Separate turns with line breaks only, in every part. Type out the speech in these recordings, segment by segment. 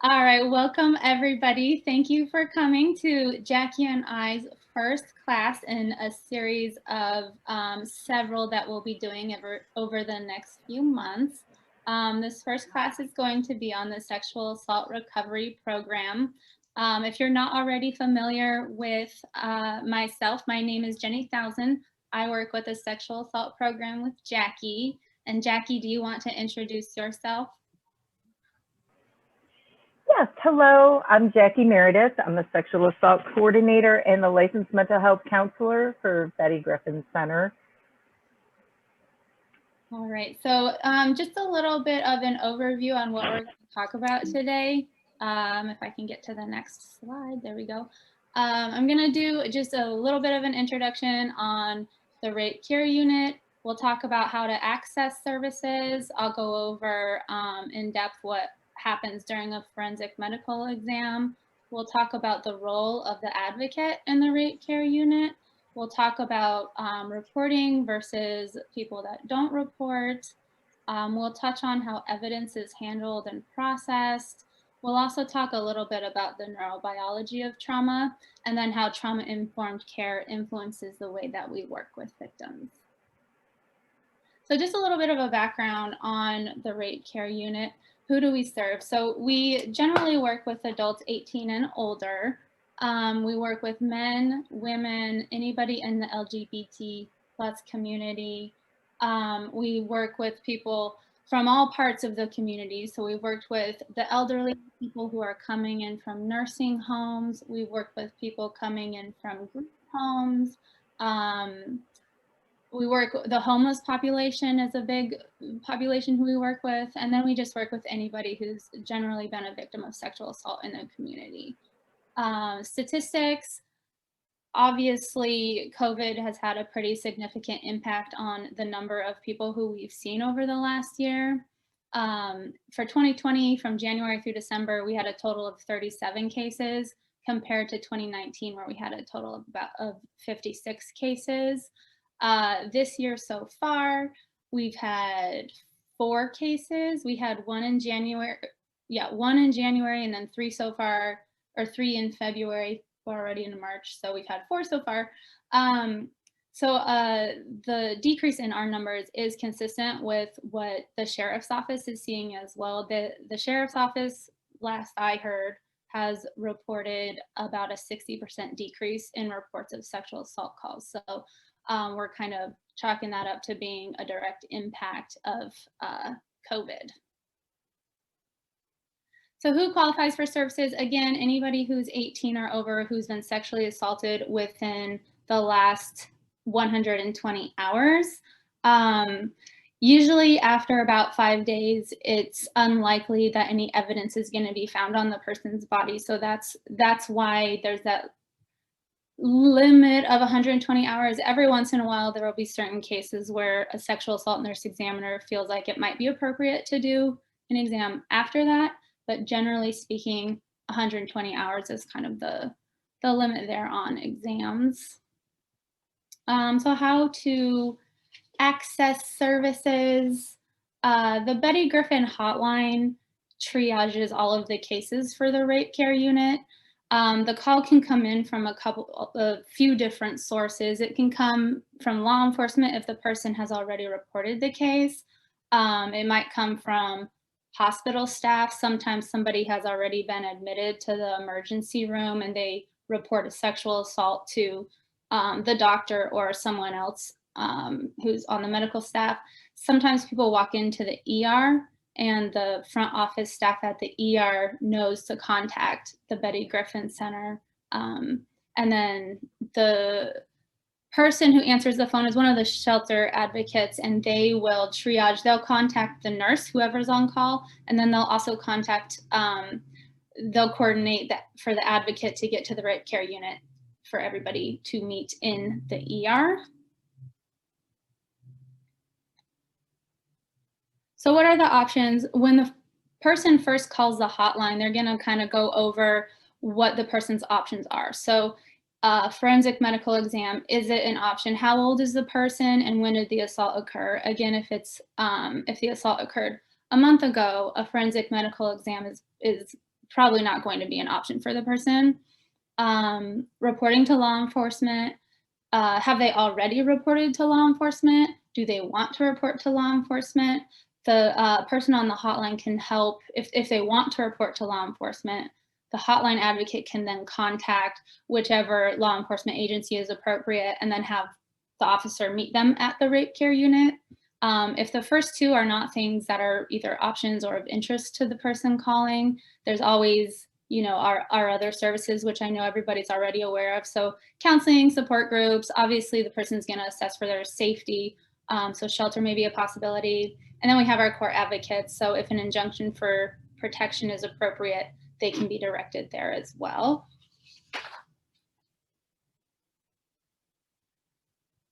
All right, welcome everybody. Thank you for coming to Jackie and I's first class in a series of several that we'll be doing over the next few months. This first class is going to be on the Sexual Assault Recovery Program. If you're not already familiar with myself, my name is Jenny Thousand. I work with the Sexual Assault Program with Jackie. And Jackie, do you want to introduce yourself?
Yes, hello, I'm Jackie Meredith. I'm the Sexual Assault Coordinator and the Licensed Mental Health Counselor for Betty Griffin Center.
All right, so just a little bit of an overview on what we're going to talk about today. If I can get to the next slide, there we go. I'm going to do just a little bit of an introduction on the Rape Care Unit. We'll talk about how to access services. I'll go over in depth what happens during a forensic medical exam. We'll talk about the role of the advocate in the Rape Care Unit. We'll talk about reporting versus people that don't report. We'll touch on how evidence is handled and processed. We'll also talk a little bit about the neurobiology of trauma and then how trauma-informed care influences the way that we work with victims. So just a little bit of a background on the Rape Care Unit. Who do we serve? So we generally work with adults 18 and older. We work with men, women, anybody in the LGBT plus community. We work with people from all parts of the community. So we've worked with the elderly, people who are coming in from nursing homes. We've worked with people coming in from group homes. We work, the homeless population is a big population who we work with. And then we just work with anybody who's generally been a victim of sexual assault in the community. Statistics, obviously COVID has had a pretty significant impact on the number of people who we've seen over the last year. For 2020, from January through December, we had a total of 37 cases compared to 2019, where we had a total of 56 cases. This year so far, we've had 4 cases. We had one in January, and then 3 so far, or 3 in February. We're already in March, so we've had 4 so far. The decrease in our numbers is consistent with what the sheriff's office is seeing as well. The sheriff's office, last I heard, has reported about a 60% decrease in reports of sexual assault calls. So we're kind of chalking that up to being a direct impact of COVID. So who qualifies for services? Again, anybody who's 18 or over who's been sexually assaulted within the last 120 hours. Usually after about 5 days, it's unlikely that any evidence is going to be found on the person's body. So that's why there's that limit of 120 hours. Every once in a while, there will be certain cases where a sexual assault nurse examiner feels like it might be appropriate to do an exam after that. But generally speaking, 120 hours is kind of the limit there on exams. So how to access services. The Betty Griffin hotline triages all of the cases for the Rape Care Unit. The call can come in from a few different sources. It can come from law enforcement if the person has already reported the case. It might come from hospital staff. Sometimes somebody has already been admitted to the emergency room and they report a sexual assault to the doctor or someone else who's on the medical staff. Sometimes people walk into the ER and the front office staff at the ER knows to contact the Betty Griffin Center. And then the person who answers the phone is one of the shelter advocates, and they will triage. They'll contact the nurse, whoever's on call, and then they'll also contact, they'll coordinate that for the advocate to get to the Rape Care Unit for everybody to meet in the ER. So what are the options? When the person first calls the hotline, they're gonna kind of go over what the person's options are. So forensic medical exam, is it an option? How old is the person and when did the assault occur? Again, if the assault occurred a month ago, a forensic medical exam is probably not going to be an option for the person. Reporting to law enforcement. Have they already reported to law enforcement? Do they want to report to law enforcement? The person on the hotline can help if they want to report to law enforcement. The hotline advocate can then contact whichever law enforcement agency is appropriate and then have the officer meet them at the rape care unit. If the first two are not things that are either options or of interest to the person calling, there's always, you know, our other services, which I know everybody's already aware of. So counseling, support groups, obviously the person's going to assess for their safety. So shelter may be a possibility. And then we have our court advocates. So if an injunction for protection is appropriate, they can be directed there as well.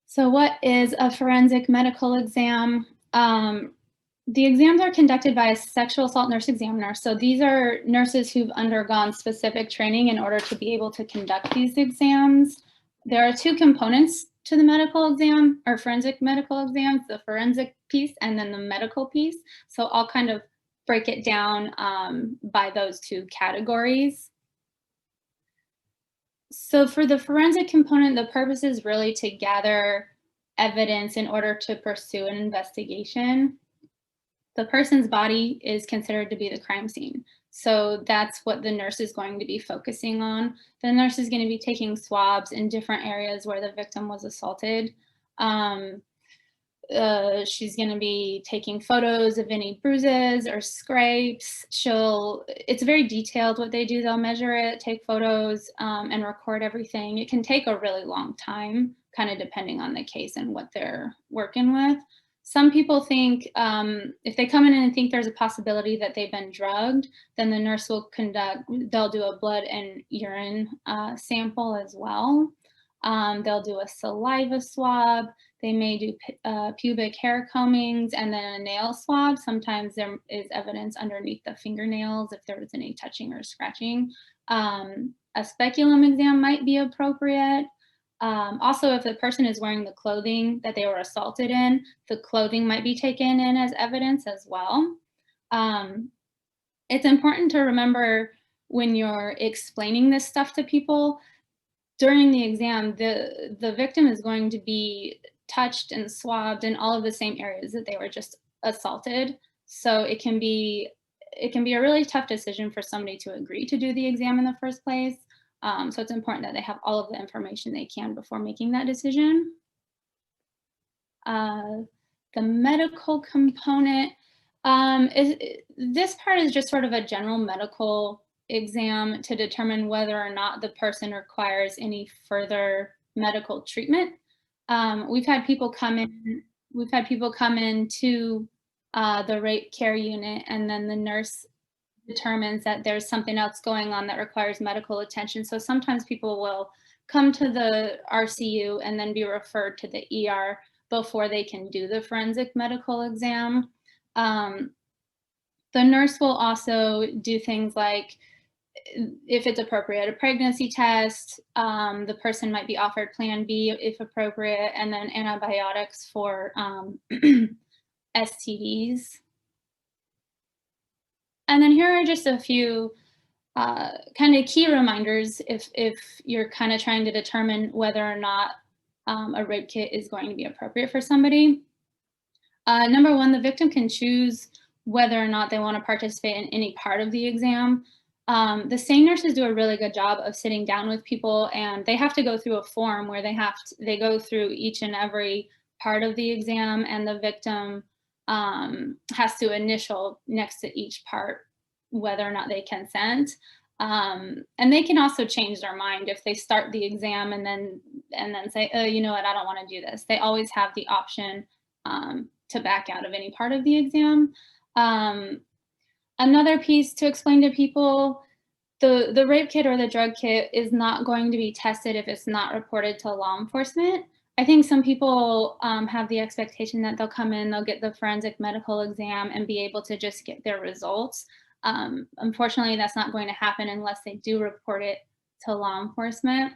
So what is a forensic medical exam? The exams are conducted by a sexual assault nurse examiner. So these are nurses who've undergone specific training in order to be able to conduct these exams. There are two components to the medical exam or forensic medical exams, the forensic piece and then the medical piece. So I'll kind of break it down by those two categories. So for the forensic component, the purpose is really to gather evidence in order to pursue an investigation. The person's body is considered to be the crime scene. So that's what the nurse is going to be focusing on. The nurse is going to be taking swabs in different areas where the victim was assaulted. She's going to be taking photos of any bruises or scrapes. It's very detailed what they do. They'll measure it, take photos, and record everything. It can take a really long time, kind of depending on the case and what they're working with. Some people think if they come in and think there's a possibility that they've been drugged, then the nurse they'll do a blood and urine sample as well. They'll do a saliva swab. They may do pubic hair combings and then a nail swab. Sometimes there is evidence underneath the fingernails if there was any touching or scratching. A speculum exam might be appropriate. Also, if the person is wearing the clothing that they were assaulted in, the clothing might be taken in as evidence as well. It's important to remember when you're explaining this stuff to people, during the exam, the victim is going to be touched and swabbed in all of the same areas that they were just assaulted. So it can be a really tough decision for somebody to agree to do the exam in the first place. So it's important that they have all of the information they can before making that decision. The medical component, this part is just sort of a general medical exam to determine whether or not the person requires any further medical treatment. We've had people come in to the rape care unit, and then the nurse determines that there's something else going on that requires medical attention. So sometimes people will come to the RCU and then be referred to the ER before they can do the forensic medical exam. The nurse will also do things like, if it's appropriate, a pregnancy test. The person might be offered Plan B if appropriate, and then antibiotics for STDs. And then here are just a few kind of key reminders if you're kind of trying to determine whether or not a rape kit is going to be appropriate for somebody. Number one, the victim can choose whether or not they want to participate in any part of the exam. The SANE nurses do a really good job of sitting down with people, and they have to go through a form where they go through each and every part of the exam, and the victim has to initial next to each part whether or not they consent. And they can also change their mind if they start the exam and then say, oh, you know what, I don't want to do this. They always have the option to back out of any part of the exam. Another piece to explain to people, the rape kit or the drug kit is not going to be tested if it's not reported to law enforcement. I think some people have the expectation that they'll come in, they'll get the forensic medical exam and be able to just get their results. Unfortunately, that's not going to happen unless they do report it to law enforcement.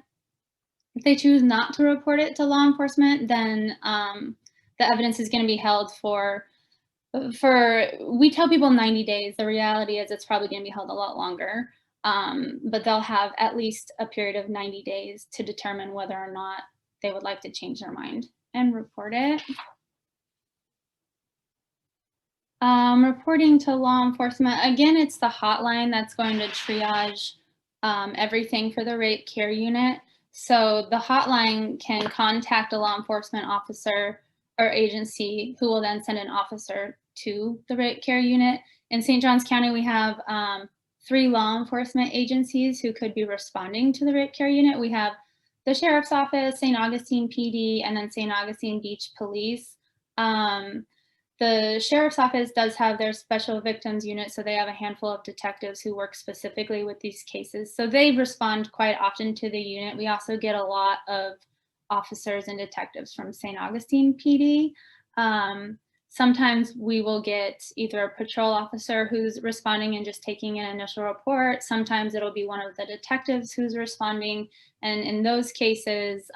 If they choose not to report it to law enforcement, then the evidence is going to be held for we tell people 90 days. The reality is it's probably going to be held a lot longer. But they'll have at least a period of 90 days to determine whether or not they would like to change their mind and report it. Reporting to law enforcement, again, it's the hotline that's going to triage everything for the rape care unit. So the hotline can contact a law enforcement officer or agency who will then send an officer to the rape care unit. In St. Johns County, we have 3 law enforcement agencies who could be responding to the rape care unit. We have the Sheriff's Office, St. Augustine PD, and then St. Augustine Beach Police. The Sheriff's Office does have their special victims unit, so they have a handful of detectives who work specifically with these cases. So they respond quite often to the unit. We also get a lot of officers and detectives from St. Augustine PD. Sometimes we will get either a patrol officer who's responding and just taking an initial report. Sometimes it'll be one of the detectives who's responding. And in those cases,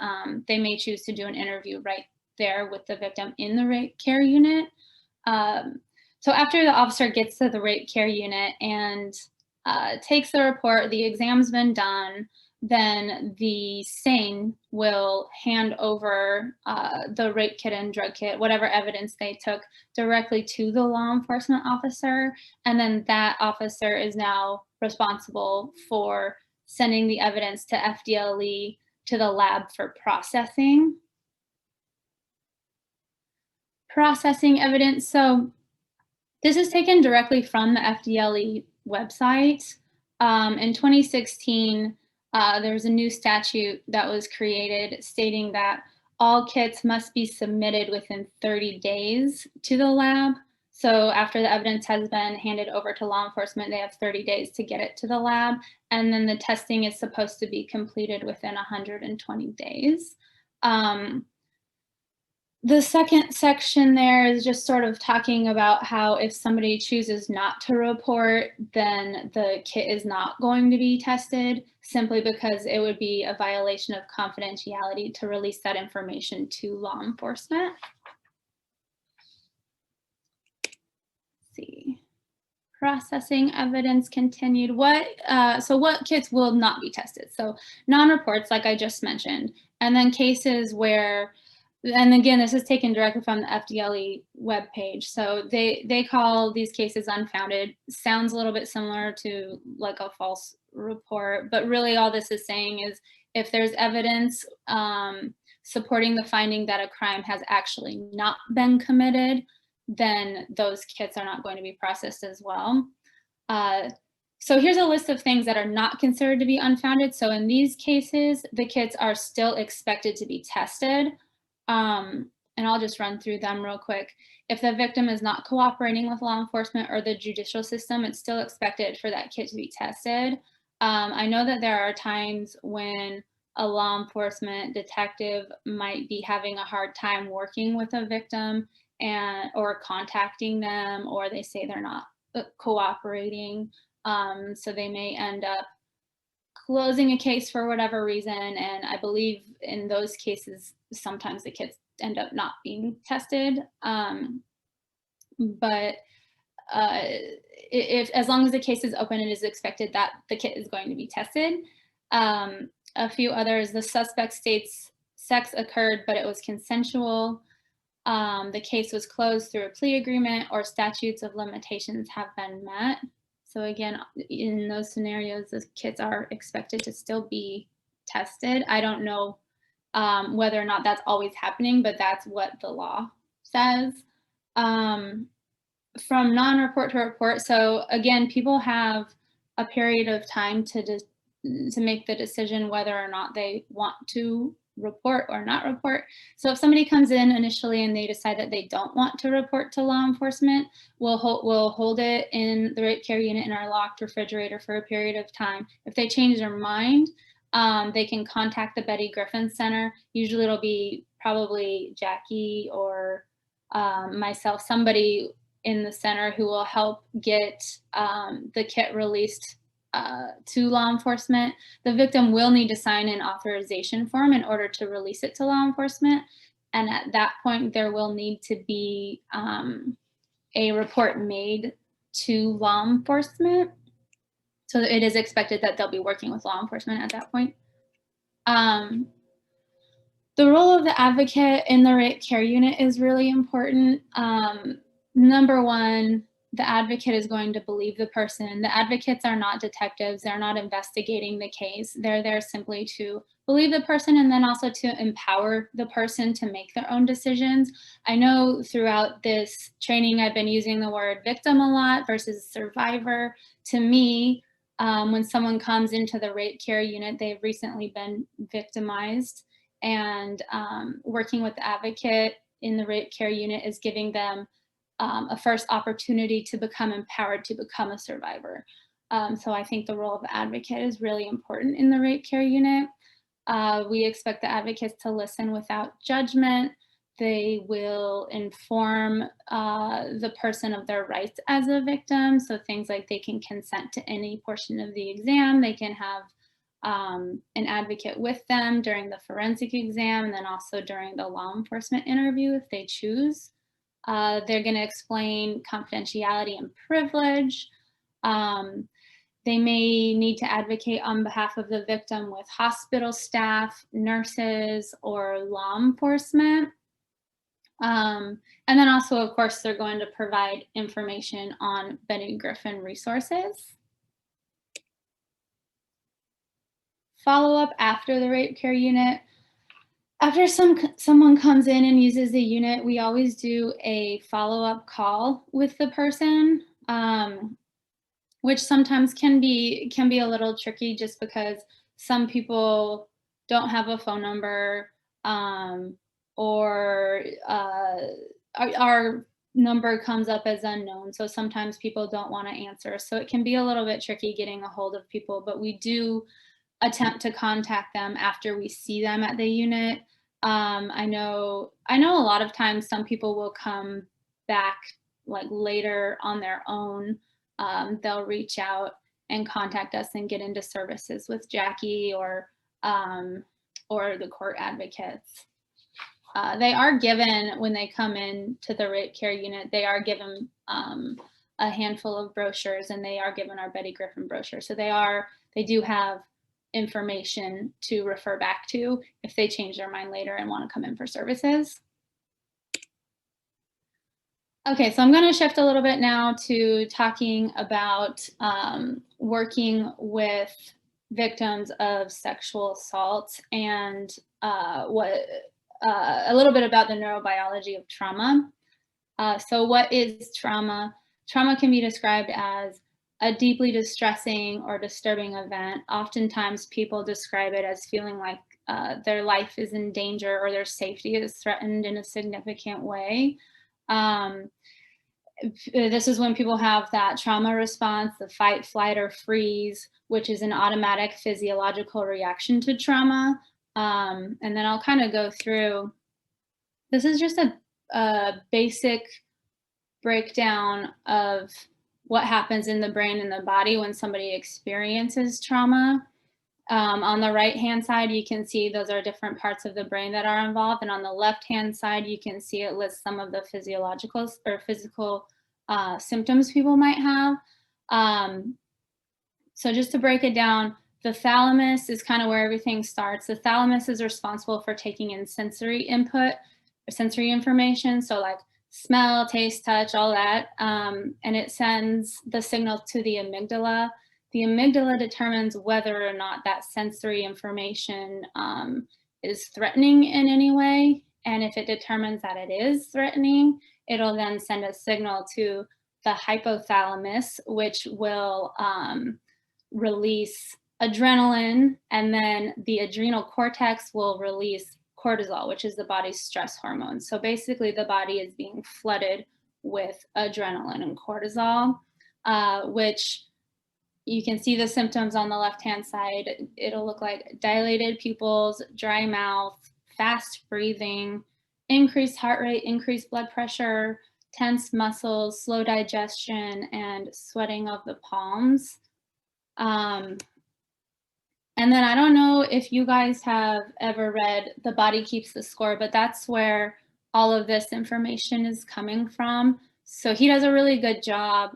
they may choose to do an interview right there with the victim in the rape care unit. So after the officer gets to the rape care unit and takes the report, the exam's been done, then the SANE will hand over the rape kit and drug kit, whatever evidence they took, directly to the law enforcement officer. And then that officer is now responsible for sending the evidence to FDLE to the lab for processing. Processing evidence. So this is taken directly from the FDLE website. In 2016, there was a new statute that was created stating that all kits must be submitted within 30 days to the lab. So after the evidence has been handed over to law enforcement, they have 30 days to get it to the lab. And then the testing is supposed to be completed within 120 days. The second section there is just sort of talking about how if somebody chooses not to report, then the kit is not going to be tested, simply because it would be a violation of confidentiality to release that information to law enforcement. Let's see. Processing evidence continued. So what kits will not be tested? So non-reports, like I just mentioned, and then cases where, and again, this is taken directly from the FDLE webpage. So they call these cases unfounded. Sounds a little bit similar to like a false report, but really all this is saying is if there's evidence supporting the finding that a crime has actually not been committed, then those kits are not going to be processed as well. So here's a list of things that are not considered to be unfounded. So in these cases, the kits are still expected to be tested. And I'll just run through them real quick. If the victim is not cooperating with law enforcement or the judicial system, it's still expected for that kit to be tested. I know that there are times when a law enforcement detective might be having a hard time working with a victim or contacting them, or they say they're not cooperating. So they may end up closing a case for whatever reason. And I believe in those cases, sometimes the kits end up not being tested. But if as long as the case is open, it is expected that the kit is going to be tested. A few others, the suspect states sex occurred, but it was consensual. The case was closed through a plea agreement, or statutes of limitations have been met. So again, in those scenarios, the kits are expected to still be tested. I don't know whether or not that's always happening, but that's what the law says. From non-report to report, so again, people have a period of time to make the decision whether or not they want to report or not report. So if somebody comes in initially and they decide that they don't want to report to law enforcement, we'll hold it in the rape care unit in our locked refrigerator for a period of time. If they change their mind, they can contact the Betty Griffin Center. Usually it'll be probably Jackie or myself, somebody in the center who will help get the kit released to law enforcement. The victim will need to sign an authorization form in order to release it to law enforcement. And at that point, there will need to be a report made to law enforcement. So it is expected that they'll be working with law enforcement at that point. The role of the advocate in the rape care unit is really important. Number one, the advocate is going to believe the person. The advocates are not detectives. They're not investigating the case. They're there simply to believe the person and then also to empower the person to make their own decisions. I know throughout this training, I've been using the word victim a lot versus survivor. To me, when someone comes into the rape care unit, they've recently been victimized, and working with the advocate in the rape care unit is giving them a first opportunity to become empowered to become a survivor. So I think the role of the advocate is really important in the rape care unit. We expect the advocates to listen without judgment. They will inform the person of their rights as a victim. So things like they can consent to any portion of the exam. They can have an advocate with them during the forensic exam and then also during the law enforcement interview if they choose. They're going to explain confidentiality and privilege. They may need to advocate on behalf of the victim with hospital staff, nurses, or law enforcement. And then also, of course, they're going to provide information on Betty Griffin resources. Follow-up after the rape care unit. After someone comes in and uses the unit, we always do a follow-up call with the person, which sometimes can be a little tricky just because some people don't have a phone number, or our number comes up as unknown. So sometimes people don't want to answer. So it can be a little bit tricky getting a hold of people, but we do attempt to contact them after we see them at the unit. I know a lot of times some people will come back like later on their own. They'll reach out and contact us and get into services with Jackie or the court advocates. They are given, when they come in to the rape care unit, they are given a handful of brochures, and they are given our Betty Griffin brochure. So they do have information to refer back to if they change their mind later and want to come in for services. Okay, so I'm going to shift a little bit now to talking about working with victims of sexual assault and a little bit about the neurobiology of trauma. So what is trauma? Trauma can be described as a deeply distressing or disturbing event. Oftentimes people describe it as feeling like their life is in danger or their safety is threatened in a significant way. This is when people have that trauma response, the fight, flight, or freeze, which is an automatic physiological reaction to trauma. And then I'll kind of go through, this is just a basic breakdown of what happens in the brain and the body when somebody experiences trauma. On the right-hand side, you can see those are different parts of the brain that are involved. And on the left-hand side, you can see it lists some of the physiological or physical symptoms people might have. So just to break it down, the thalamus is kind of where everything starts. The thalamus is responsible for taking in sensory input, or sensory information. So like smell, taste, touch, all that. And it sends the signal to the amygdala. The amygdala determines whether or not that sensory information is threatening in any way. And if it determines that it is threatening, it'll then send a signal to the hypothalamus, which will release adrenaline, and then the adrenal cortex will release cortisol, which is the body's stress hormone. So basically the body is being flooded with adrenaline and cortisol, which you can see the symptoms on the left-hand side. It'll look like dilated pupils, dry mouth, fast breathing, increased heart rate, increased blood pressure, tense muscles, slow digestion, and sweating of the palms. And then I don't know if you guys have ever read The Body Keeps the Score, but that's where all of this information is coming from. So he does a really good job.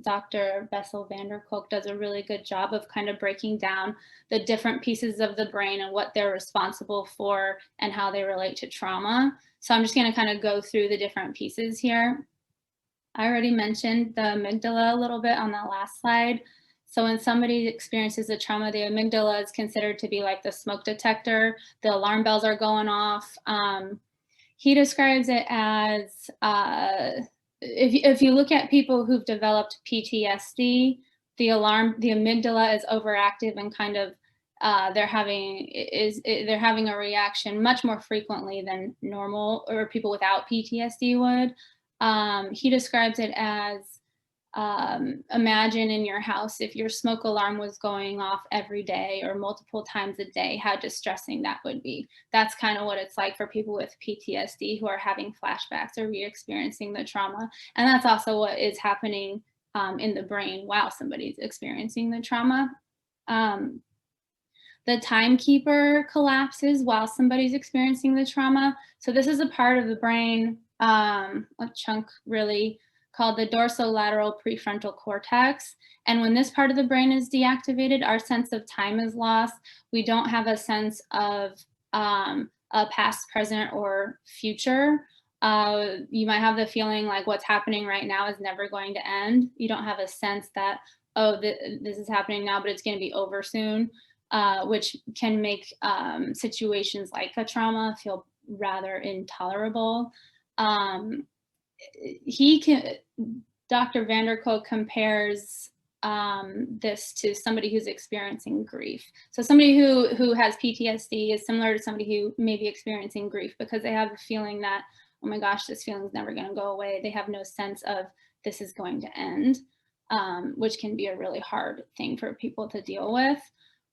Dr. Bessel van der Kolk does a really good job of kind of breaking down the different pieces of the brain and what they're responsible for and how they relate to trauma. So I'm just going to kind of go through the different pieces here. I already mentioned the amygdala a little bit on that last slide. So when somebody experiences a trauma, the amygdala is considered to be like the smoke detector. The alarm bells are going off. He describes it as if you look at people who've developed PTSD, the amygdala is overactive and kind of they're having a reaction much more frequently than normal or people without PTSD would. He describes it as imagine in your house if your smoke alarm was going off every day or multiple times a day, how distressing that would be. That's kind of what it's like for people with PTSD who are having flashbacks or re-experiencing the trauma. And that's also what is happening in the brain while somebody's experiencing the trauma. The timekeeper collapses while somebody's experiencing the trauma. So this is a part of the brain, a chunk really, called the dorsolateral prefrontal cortex. And when this part of the brain is deactivated, our sense of time is lost. We don't have a sense of a past, present, or future. You might have the feeling like what's happening right now is never going to end. You don't have a sense that, oh, this is happening now, but it's going to be over soon, which can make situations like a trauma feel rather intolerable. Dr. van der Kolk compares this to somebody who's experiencing grief. So somebody who has PTSD is similar to somebody who may be experiencing grief because they have a feeling that, oh my gosh, this feeling is never going to go away. They have no sense of this is going to end, which can be a really hard thing for people to deal with.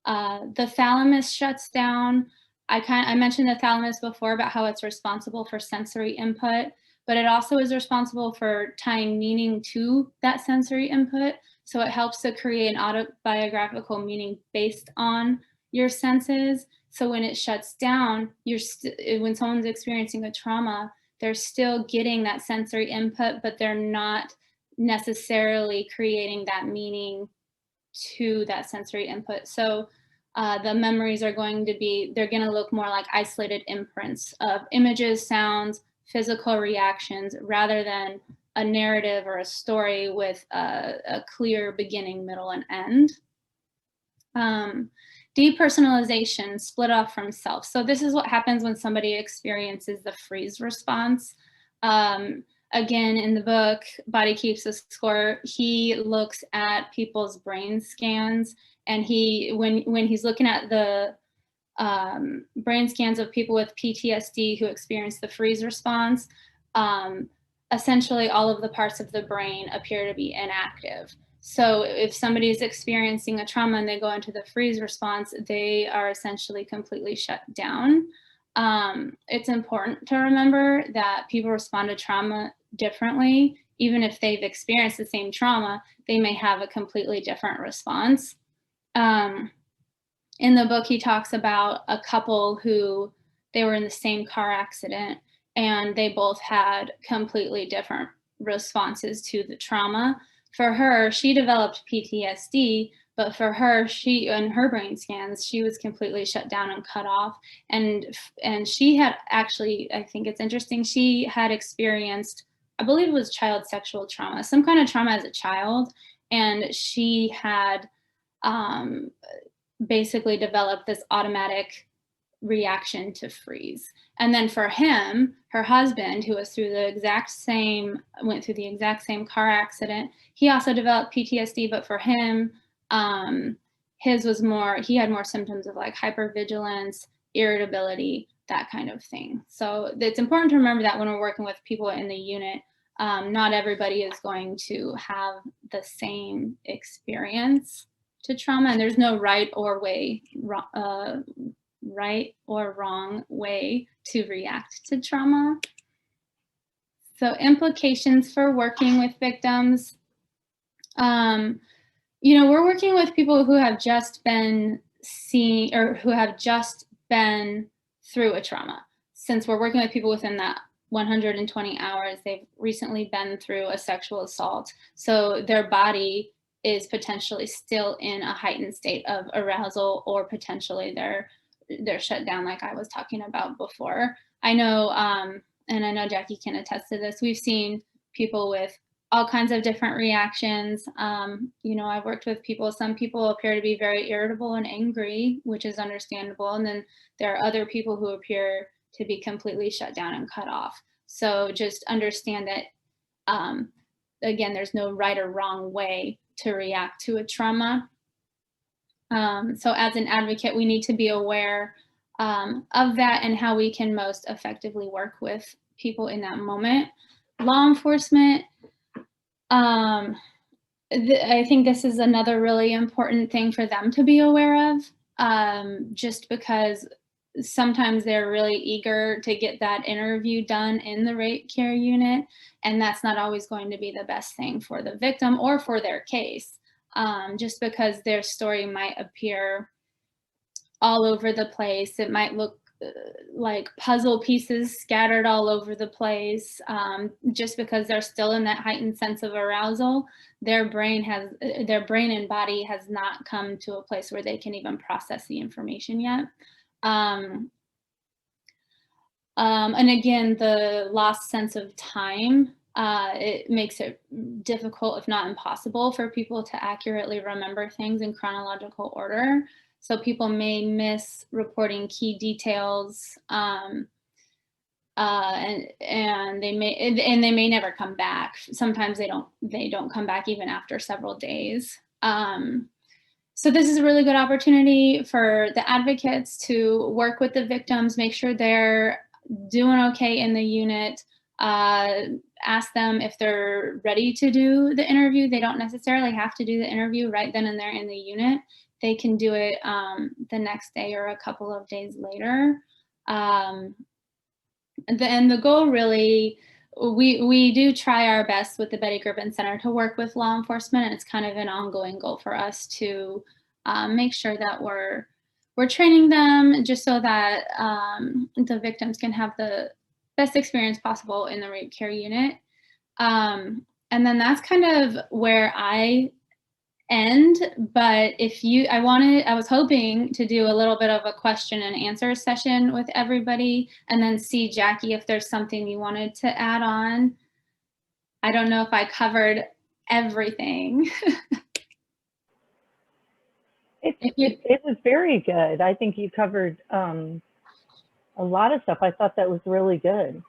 The thalamus shuts down. I mentioned the thalamus before about how it's responsible for sensory input, but it also is responsible for tying meaning to that sensory input. So it helps to create an autobiographical meaning based on your senses. So when it shuts down, when someone's experiencing a trauma, they're still getting that sensory input, but they're not necessarily creating that meaning to that sensory input. So the memories are they're going to look more like isolated imprints of images, sounds, physical reactions, rather than a narrative or a story with a clear beginning, middle, and end. Depersonalization, split off from self. So this is what happens when somebody experiences the freeze response. Again, in the book, Body Keeps the Score, he looks at people's brain scans, and when he's looking at the brain scans of people with PTSD who experience the freeze response, essentially all of the parts of the brain appear to be inactive. So if somebody is experiencing a trauma and they go into the freeze response, they are essentially completely shut down. It's important to remember that people respond to trauma differently. Even if they've experienced the same trauma, they may have a completely different response. In the book, he talks about a couple who they were in the same car accident and they both had completely different responses to the trauma. For her, she developed PTSD, but for her, in her brain scans, she was completely shut down and cut off. And she had actually, I think it's interesting, she had experienced, I believe it was child sexual trauma, some kind of trauma as a child. And she had basically developed this automatic reaction to freeze. And then for him, her husband, who went through the exact same car accident, he also developed PTSD, but for him, he had more symptoms of like hypervigilance, irritability, that kind of thing. So it's important to remember that when we're working with people in the unit, not everybody is going to have the same experience to trauma, and there's no right or wrong way to react to trauma. So implications for working with victims. We're working with people who have just been who have just been through a trauma. Since we're working with people within that 120 hours, they've recently been through a sexual assault. So their body is potentially still in a heightened state of arousal, or potentially they're shut down, like I was talking about before. I know, and I know Jackie can attest to this, we've seen people with all kinds of different reactions. You know, I've worked with people, some people appear to be very irritable and angry, which is understandable. And then there are other people who appear to be completely shut down and cut off. So just understand that, again, there's no right or wrong way to react to a trauma. So as an advocate, we need to be aware of that and how we can most effectively work with people in that moment. Law enforcement, I think this is another really important thing for them to be aware of, just because sometimes they're really eager to get that interview done in the rape care unit, and that's not always going to be the best thing for the victim or for their case, just because their story might appear all over the place. It might look like puzzle pieces scattered all over the place, just because they're still in that heightened sense of arousal. Their brain and body has not come to a place where they can even process the information yet. And again, the lost sense of time, it makes it difficult, if not impossible, for people to accurately remember things in chronological order. So people may miss reporting key details, and they may never come back. Sometimes they don't come back even after several days. So this is a really good opportunity for the advocates to work with the victims, make sure they're doing okay in the unit, ask them if they're ready to do the interview. They don't necessarily have to do the interview right then and there in the unit. They can do it the next day or a couple of days later. And the goal really, we do try our best with the Betty Griffin Center to work with law enforcement, and it's kind of an ongoing goal for us to make sure that we're training them just so that the victims can have the best experience possible in the rape care unit. And then that's kind of where I end, but I was hoping to do a little bit of a question and answer session with everybody, and then see, Jackie, if there's something you wanted to add on. I don't know if I covered everything.
It was very good. I think you covered a lot of stuff. I thought that was really good.